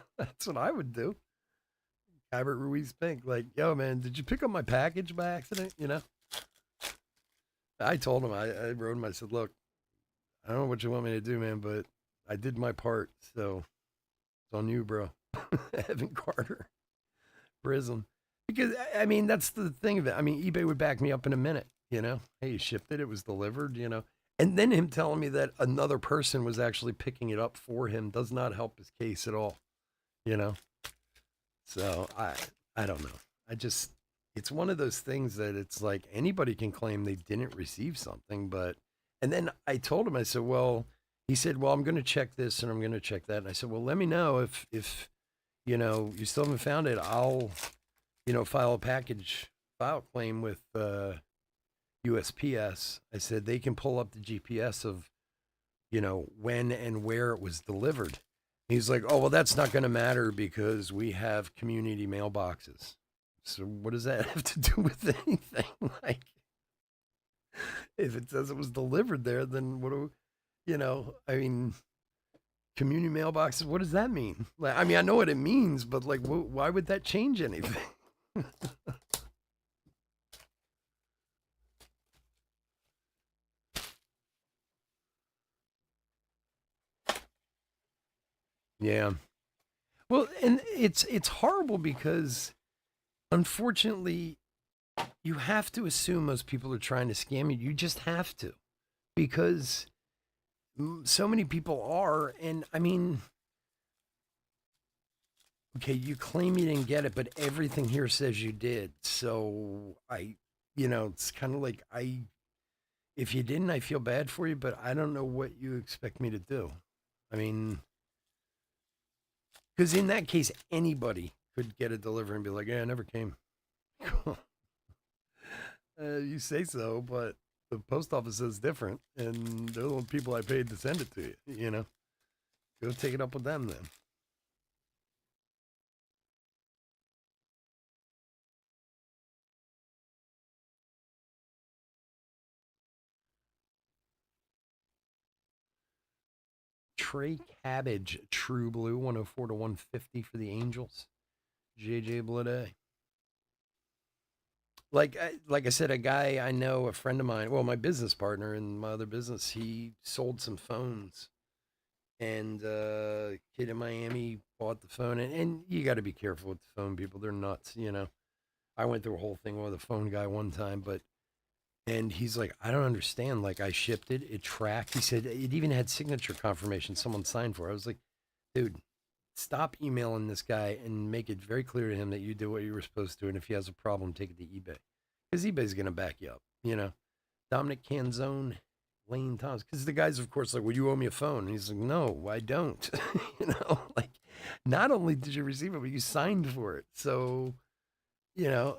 what I would do. Albert Ruiz Pink, like, yo, man, did you pick up my package by accident? You know? I told him, I wrote him, I said, look, I don't know what you want me to do, man, but I did my part. So it's on you, bro. Evan Carter, Prism. Because, I mean, that's the thing of it. I mean, eBay would back me up in a minute, you know? Hey, you shipped it, it was delivered, you know? And then him telling me that another person was actually picking it up for him does not help his case at all, you know? So I don't know. It's one of those things that it's like anybody can claim they didn't receive something, and then I told him, I said, well, he said, well, I'm going to check this and I'm going to check that. And I said, well, let me know if, you know, you still haven't found it. I'll, you know, file a file claim with, USPS. I said, they can pull up the GPS of, you know, when and where it was delivered. He's like, oh, well, that's not going to matter because we have community mailboxes. So what does that have to do with anything? Like, if it says it was delivered there, then what do I mean, community mailboxes, what does that mean? Like, I mean, I know what it means, but like, why would that change anything? Yeah. Well, and it's horrible because unfortunately you have to assume most people are trying to scam you. You just have to because so many people are. And I mean, okay, you claim you didn't get it, but everything here says you did. So it's kind of like if you didn't, I feel bad for you, but I don't know what you expect me to do. I mean, because in that case, anybody could get a delivery and be like, yeah, I never came. You say so, but the post office says different, and they're the people I paid to send it to you. Go take it up with them then. Trey Cabbage, True Blue, 104 to 150 for the Angels. JJ Bleday. Like I said, a guy I know, a friend of mine, well, my business partner in my other business, he sold some phones, and kid in Miami bought the phone, and you got to be careful with the phone people; they're nuts. I went through a whole thing with a phone guy one time, and he's like, I don't understand. Like, I shipped it, it tracked. He said it even had signature confirmation someone signed for. I was like, dude, stop emailing this guy and make it very clear to him that you did what you were supposed to. And if he has a problem, take it to eBay because eBay's going to back you up. Dominic Canzone, Lane Thomas, because the guy's, of course, like, well, you owe me a phone. And he's like, no, I don't. Like, not only did you receive it, but you signed for it. So, you know,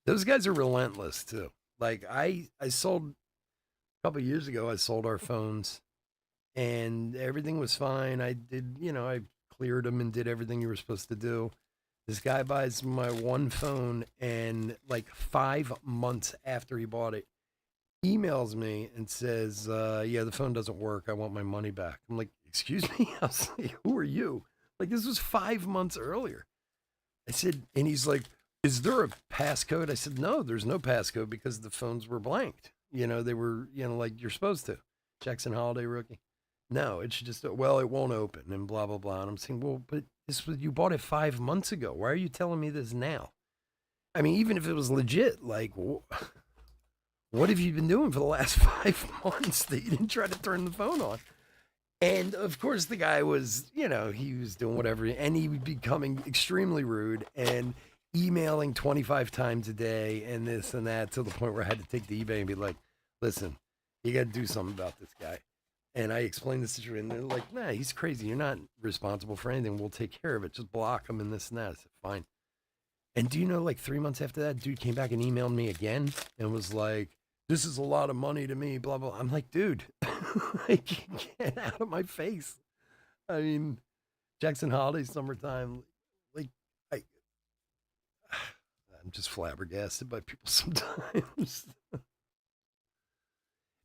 those guys are relentless too. Like I sold a couple of years ago, I sold our phones and everything was fine. I did, I cleared them and did everything you were supposed to do. This guy buys my one phone and like 5 months after he bought it, emails me and says, yeah, the phone doesn't work. I want my money back. I'm like, excuse me? I was like, who are you? Like, this was 5 months earlier. I said, and he's like, is there a passcode? I said, no, there's no passcode because the phones were blanked. They were, like you're supposed to. Jackson Holiday rookie. No, it's just, well, it won't open and blah, blah, blah. And I'm saying, well, but you bought it 5 months ago. Why are you telling me this now? I mean, even if it was legit, like, what have you been doing for the last 5 months that you didn't try to turn the phone on? And of course, the guy was, he was doing whatever, and he was becoming extremely rude and emailing 25 times a day and this and that to the point where I had to take the eBay and be like, listen, you got to do something about this guy. And I explained the situation. They're like, nah, he's crazy. You're not responsible for anything. We'll take care of it. Just block him and this and that. I said, fine. And do you know, like 3 months after that, dude came back and emailed me again and was like, this is a lot of money to me, blah, blah. I'm like, dude, like, get out of my face. I mean, Jackson Holiday, summertime, like, I'm just flabbergasted by people sometimes.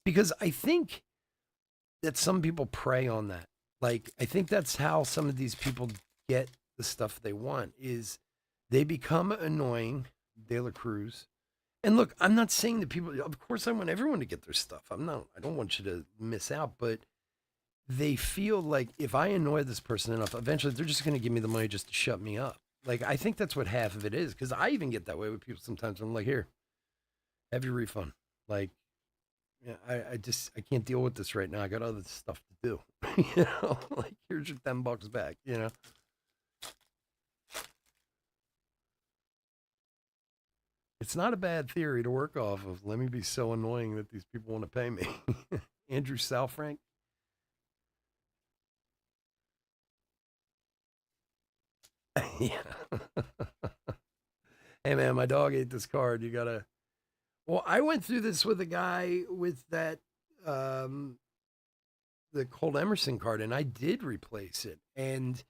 Because I think that some people prey on that. Like, I think that's how some of these people get the stuff they want is they become annoying, De La Cruz. And look, I'm not saying that people, of course, I want everyone to get their stuff. I don't want you to miss out, but they feel like if I annoy this person enough, eventually they're just going to give me the money just to shut me up. Like, I think that's what half of it is. Cause I even get that way with people sometimes. I'm like, here, have your refund. Like, yeah, I can't deal with this right now. I got other stuff to do. Like, here's your $10 back. It's not a bad theory to work off of. Let me be so annoying that these people want to pay me. Andrew Salfrank. Yeah. Hey man, my dog ate this card. You gotta. Well, I went through this with a guy with that the Colt Emerson card, and I did replace it. And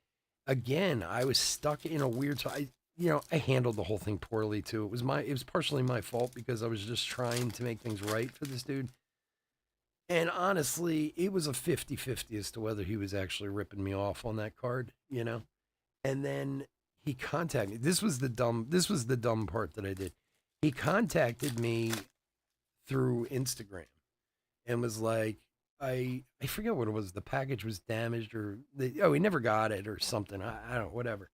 again, I was stuck in a weird. So I handled the whole thing poorly too. It was partially my fault because I was just trying to make things right for this dude. And honestly, it was a 50-50 as to whether he was actually ripping me off on that card, you know? And then he contacted me. This was the dumb part that I did. He contacted me through Instagram and was like, I forget what it was. The package was damaged he never got it or something. I don't know, whatever.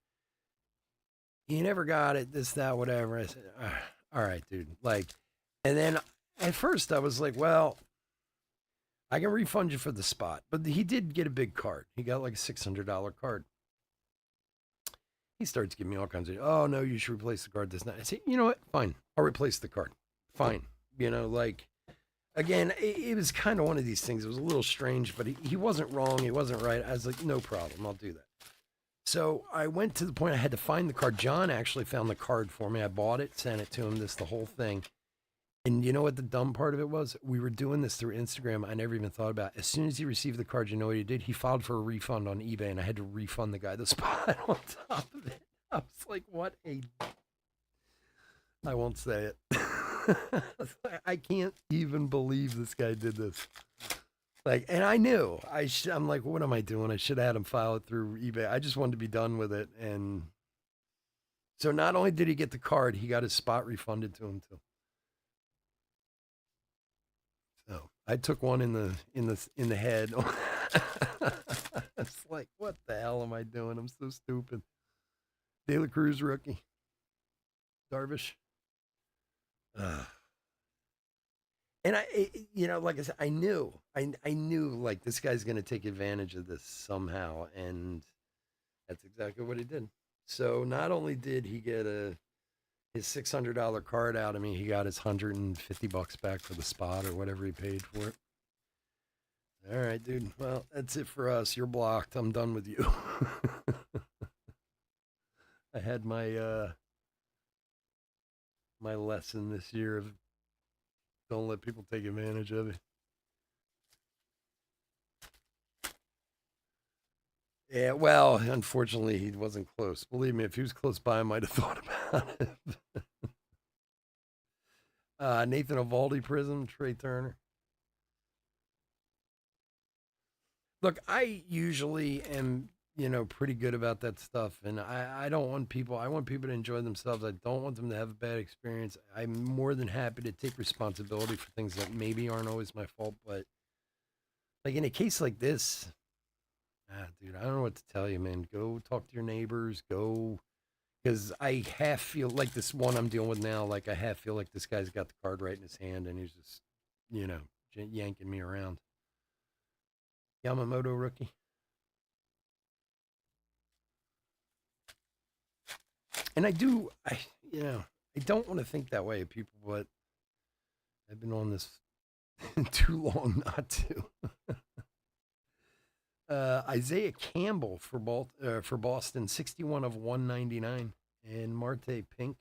He never got it, this, that, whatever. I said, all right, dude. Like, and then at first I was like, well, I can refund you for the spot. But he did get a big card. He got like a $600 card. He starts giving me all kinds of, oh, no, you should replace the card. This, not. I say, you know what? Fine. I'll replace the card. Fine. You know, like, again, it was kind of one of these things. It was a little strange, but he wasn't wrong. He wasn't right. I was like, no problem. I'll do that. So I went to the point I had to find the card. John actually found the card for me. I bought it, sent it to him, the whole thing. And you know what the dumb part of it was? We were doing this through Instagram. I never even thought about it. As soon as he received the card, you know what he did? He filed for a refund on eBay, and I had to refund the guy the spot on top of it. I was like, what a... I won't say it. I can't even believe this guy did this. Like, and I knew. I'm like, what am I doing? I should have had him file it through eBay. I just wanted to be done with it. And so not only did he get the card, he got his spot refunded to him too. So I took one in the head. It's like, what the hell am I doing? I'm so stupid. De La Cruz rookie. Darvish. And like I said, I knew like this guy's going to take advantage of this somehow. And that's exactly what he did. So not only did he get his $600 card out of me, he got his $150 back for the spot or whatever he paid for it. All right, dude. Well, that's it for us. You're blocked. I'm done with you. I had my my lesson this year of don't let people take advantage of it. Yeah, well, unfortunately, he wasn't close. Believe me, if he was close by, I might have thought about it. Nathan Eovaldi Prism, Trey Turner. Look, I usually am, pretty good about that stuff. And I don't want I want people to enjoy themselves. I don't want them to have a bad experience. I'm more than happy to take responsibility for things that maybe aren't always my fault. But like in a case like this, dude, I don't know what to tell you, man. Go talk to your neighbors. Go, because I half feel like this one I'm dealing with now. Like I half feel like this guy's got the card right in his hand, and he's just, yanking me around. Yamamoto rookie. And I don't want to think that way of people, but I've been on this too long not to. Isaiah Campbell for Boston, 61 of 199, and Marte Pink.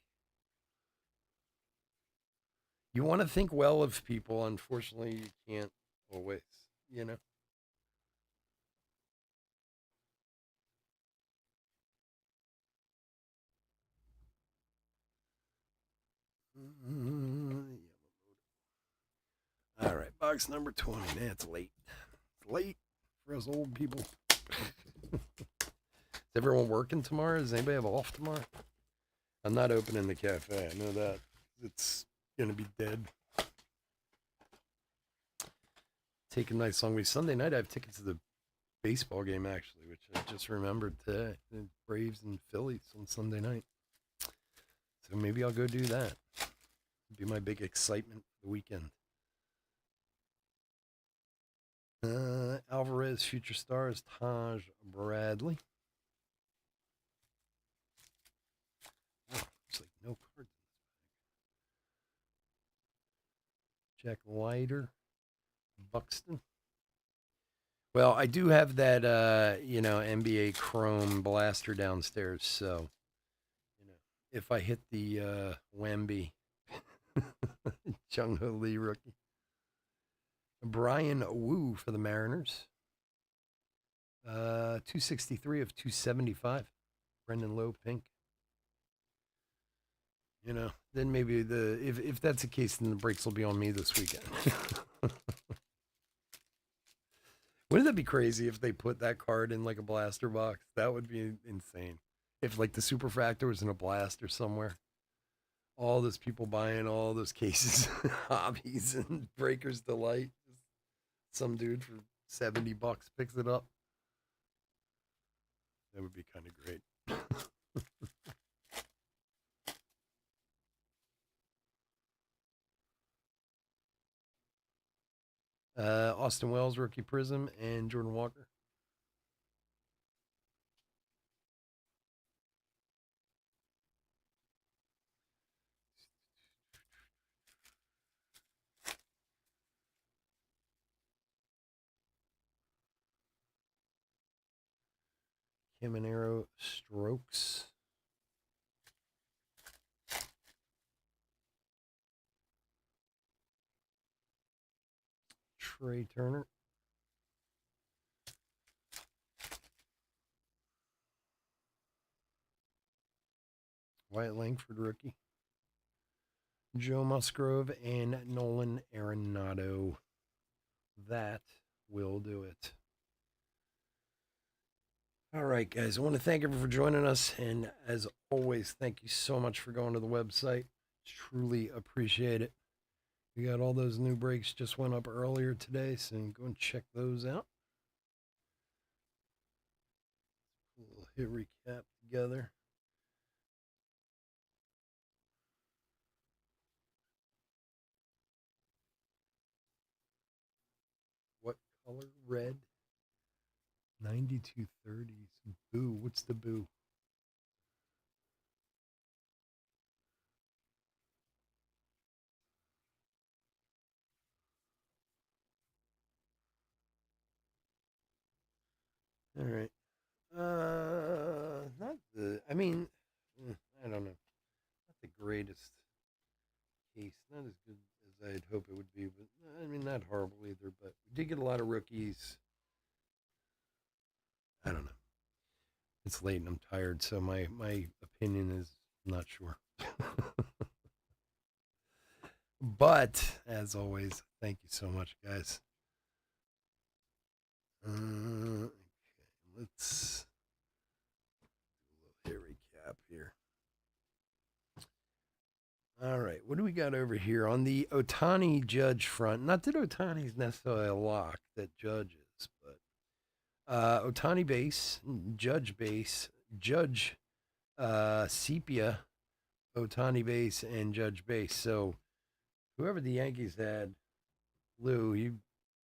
You want to think well of people. Unfortunately, you can't always, All right, box number 20. Man, it's late. It's late for us old people. Is everyone working tomorrow? Does anybody have off tomorrow? I'm not opening the cafe. I know that. It's going to be dead. Take a nice long week. Sunday night, I have tickets to the baseball game, actually, which I just remembered today. The Braves and Phillies on Sunday night. So maybe I'll go do that. It'll be my big excitement for the weekend. Alvarez, future stars, Taj Bradley. Oh, looks like no cards. Jack Leiter, Buxton. Well, I do have that, NBA Chrome blaster downstairs. So, if I hit the Wemby, Jung Ho Lee rookie. Brian Wu for the Mariners. 263 of 275. Brendan Lowe, pink. You know, then maybe if that's the case, then the breaks will be on me this weekend. Wouldn't that be crazy if they put that card in like a blaster box? That would be insane. If like the Superfractor was in a blaster somewhere, all those people buying all those cases, hobbies and Breakers Delight. Some dude for $70 picks it up. That would be kind of great. Austin Wells, rookie prism, and Jordan Walker. Caminero Strokes. Trey Turner. Wyatt Langford, rookie. Joe Musgrove and Nolan Arenado. That will do it. All right, guys. I want to thank everyone for joining us. And as always, thank you so much for going to the website. Truly appreciate it. We got all those new breaks just went up earlier today, so go and check those out. A little hit recap together. What color? Red. 9230s. Boo. What's the boo? All right. Not the. I mean, I don't know. Not the greatest case. Not as good as I'd hope it would be, but I mean, not horrible either. But we did get a lot of rookies. I don't know. It's late and I'm tired, so my opinion is not sure. But as always, thank you so much, guys. Okay, let's do a little hit recap here. All right, what do we got over here on the Ohtani Judge front? Not that Ohtani's necessarily a lock, that Judge is, but Ohtani base, Judge base, Judge Sepia, Ohtani base, and Judge base. So whoever the Yankees had, Lou, you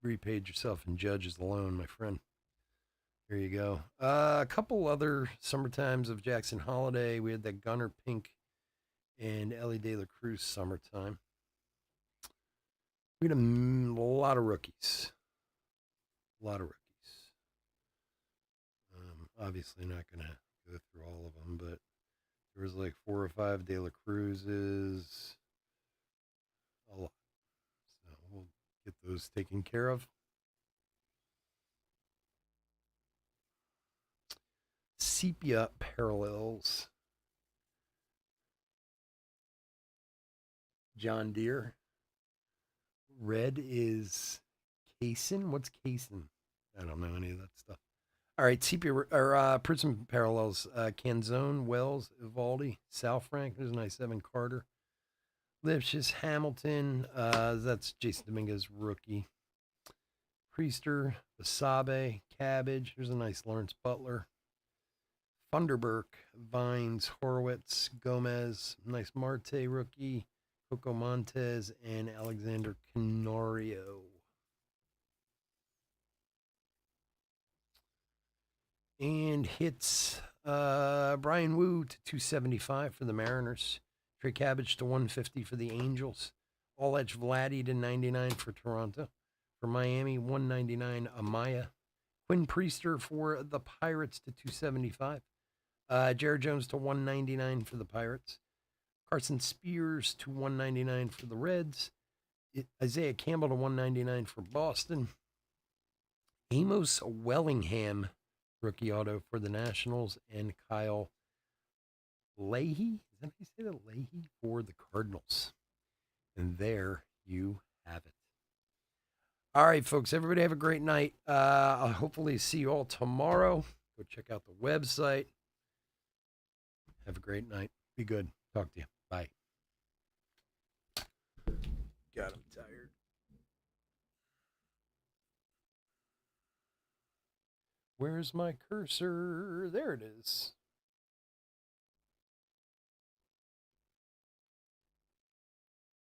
repaid yourself in Judge's loan, my friend. Here you go. A couple other summertimes of Jackson Holiday. We had that Gunner Pink and Ellie De La Cruz summertime. We had a lot of rookies. A lot of rookies. Obviously not going to go through all of them, but there was like 4 or 5 De La Cruzes. A lot. So we'll get those taken care of. Sepia parallels. John Deere. Red is Cason. What's Cason? I don't know any of that stuff. All right, Sepia or Prism parallels. Canzone, Wells, Evaldi, Sal Frank. There's a nice Evan Carter. Lipschitz, Hamilton. That's Jason Dominguez, rookie. Priester, Basabe, Cabbage. There's a nice Lawrence Butler. Funderburk, Vines, Horowitz, Gomez. Nice Marte, rookie. Coco Montez, and Alexander Canario. And hits Brian Wu to 275 for the Mariners. Trey Cabbage to 150 for the Angels. All Edge Vladdy to 99 for Toronto. For Miami, 199 Amaya. Quinn Priester for the Pirates to 275. Jared Jones to 199 for the Pirates. Carson Spears to 199 for the Reds. Isaiah Campbell to 199 for Boston. Amos Wellingham rookie auto for the Nationals, and Kyle Leahy. Is that how you say that? Leahy for the Cardinals. And there you have it. All right, folks. Everybody have a great night. I'll hopefully see you all tomorrow. Go check out the website. Have a great night. Be good. Talk to you. Bye. God, I'm tired. Where's my cursor? There it is.